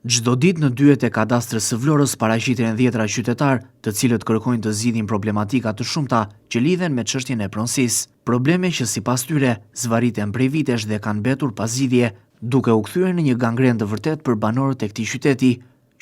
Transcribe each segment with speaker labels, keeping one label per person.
Speaker 1: Çdo ditë në dyert e kadastrës së Vlorës paraqiten dhjetra qytetar, të cilët kërkojnë të zgjidhin problematika të shumta që lidhen me çështjen e pronësisë. Probleme që sipas tyre zvarriten prej vitesh dhe kanë mbetur pa zgjidhje, duke u kthyer në një gangren të vërtet për banorët e këtij qyteti.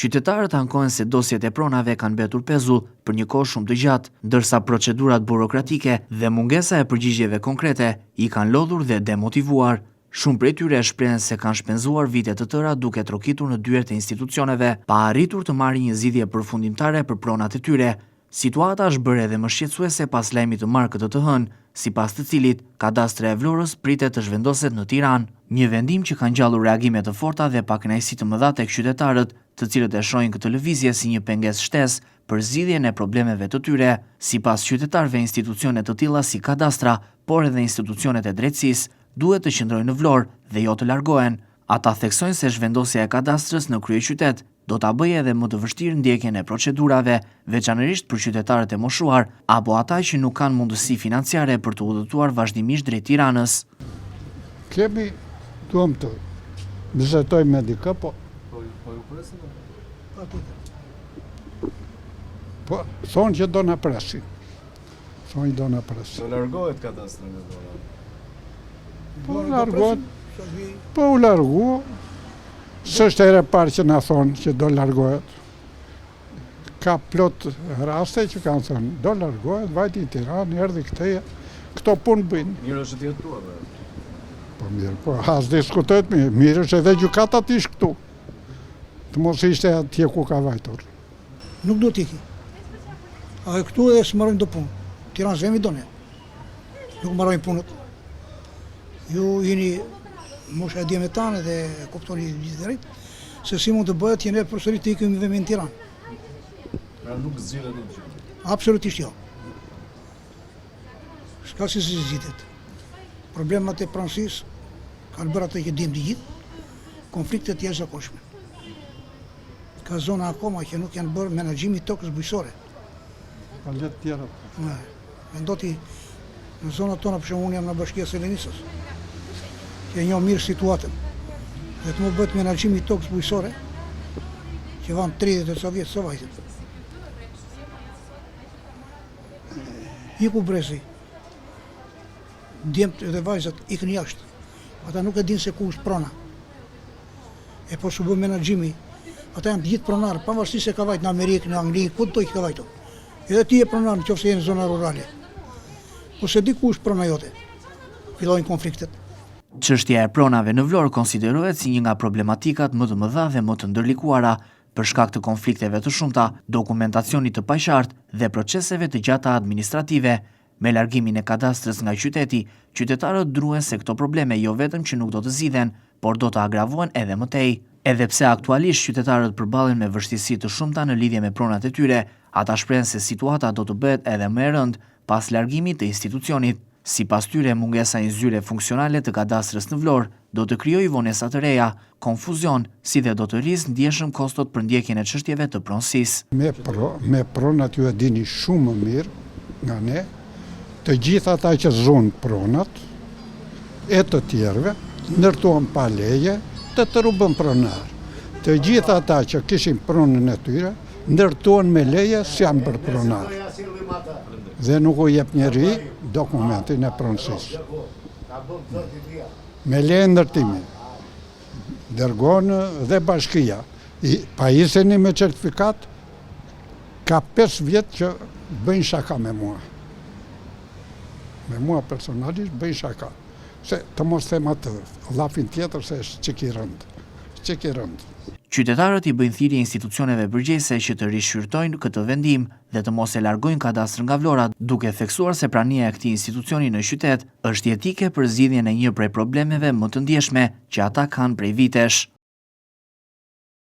Speaker 1: Qytetarët ankohen se dosjet e pronave kanë mbetur pezull për një kohë shumë të gjatë, ndërsa procedurat burokratike dhe mungesa e përgjigjeve konkrete i kanë lodhur dhe demotivuar. Shumë prej tyre shprehen se kanë shpenzuar vite të tëra duke trokitur në dyert e institucioneve, pa arritur të marrin një zgjidhje përfundimtare për pronat e tyre. Situata është bërë edhe më shqetësuese pas lajmit të marrë këtë të hënë, sipas të cilit kadastra e Vlorës pritet të zhvendoset në Tiranë, një vendim që ka ngjallur reagime të forta dhe pakënaqësi të mëdha tek qytetarët, të cilët e shohin këtë lëvizje si një pengesë shtesë për zgjidhjen e problemeve të tyre. Sipas qytetarëve, institucione të tilla si kadastra, por edhe institucionet e drejtësisë duhet të qëndrojnë në Vlorë dhe jo të largohen. Ata theksojnë se zhvendosja e kadastrës në kryeqytet do ta bëjë edhe më të vështirë ndjekjen e procedurave, veçanërisht për qytetarët e moshuar apo ata që nuk kanë mundësi financiare për të udhëtuar vazhdimisht drejt Tiranës.
Speaker 2: Duam të vizitojmë me dikë, po
Speaker 3: ju presin?
Speaker 2: Po, thonë që do na presin. Thonë do na presin.
Speaker 3: Do largohet kadastra nga Vlora?
Speaker 2: Po largohet. Po u largu. S'është ere parë që na thonë që do largohet. Ka plot raste që kanë thënë do largohet, vajti në Tiranë, erdhi këteje, këto punë bëjnë.
Speaker 3: Mirë është të jetuar.
Speaker 2: Po mirë, po as diskutohet mirë është edhe gjykata të ishë këtu. Të mos ishte atje ku ka vajtur.
Speaker 4: Nuk do t'iki. A e këtu edhe s'marrojnë do punë. Tiranë zemi do ne. Nuk marrojnë punët. Ju jeni mosha e djemetane dhe kuptoni gjithë drejt, se si mund të bëhet jene përsëri të ikim vemi në Tiranë.
Speaker 3: Pra nuk zgjidhet në gjë.
Speaker 4: Absolutisht jo. S'ka si zgjidhet. Problemat e pronësisë kanë bërë atë që dim të gjithë, konfliktet jashtëzakonshme. Ka zona akoma që nuk janë bërë menaxhimi i tokës bujqësore.
Speaker 2: Ka letë tjera.
Speaker 4: Mendoti në zonat tona, për shembull, unë jam në Bashkia e Selenisës, që e njoh mirë situatën. Dhe të më bëhet menaxhimi i tokës bujqësore, që van 30 e sa vjetë së vajtën. Iku brezi, djemt dhe vajzat ikën jashtë. Ata nuk e dinë se ku është prona. E po s'u bë menaxhimi, ata janë të gjithë pronarë, pavarësisht se ka vajtë në Amerikë, në Angli, ku do që ka vajtu. Edhe ti e pronar nëse je në zona rurale. Po se di ku është prona jote. Fillojnë konfliktet.
Speaker 1: Çështja e pronave në Vlorë konsiderohet si një nga problematikat më të mëdha dhe më të ndërlikuara për shkak të konflikteve të shumta, dokumentacionit të paqartë dhe proceseve të gjata administrative. Me largimin e kadastrës nga qyteti, qytetarët druhen se këto probleme jo vetëm që nuk do të zgjidhen, por do të agravohen edhe më tej. Edhe pse aktualisht qytetarët përballen me vështirësi të shumta në lidhje me pronat e tyre, ata shprehen se situata do të bëhet edhe më e rëndë pas largimit të institucionit. Sipas tyre, mungesa e zyre funksionale të kadastrës në Vlorë do të krijojë vonesa të reja, konfuzion, si dhe do të rrisë ndjeshëm kostot për ndjekjen e çështjeve të pronësisë.
Speaker 2: Me pronat ju e dini shumë më mirë nga ne, të gjithë ata që zonë pronat e të tjerëve, ndërtuan pa leje, të rubën pronar. Të gjithë ata që kishin pronën e tyre, ndërtuan me leje si janë bërë pronar. Dhe nuk u jep njeri dokumentin e pronësisë. Me leje ndërtimi. Dërgon dhe bashkia. Pajiseni me certifikat, ka 5 vjetë që bëjnë shaka me mua. Me mua personalisht bëjnë shaka. Se të mos them atë llafin tjetër se është çik i rënd.
Speaker 1: Qytetarët i bëjnë thirrje institucioneve përgjegjëse që të rishqyrtojnë këtë vendim dhe të mos e largojnë kadastrën nga Vlora, duke theksuar se prania e këtij institucioni në qytet është jetike për zgjidhjen e një prej problemeve më të ndjeshme që ata kanë prej vitesh.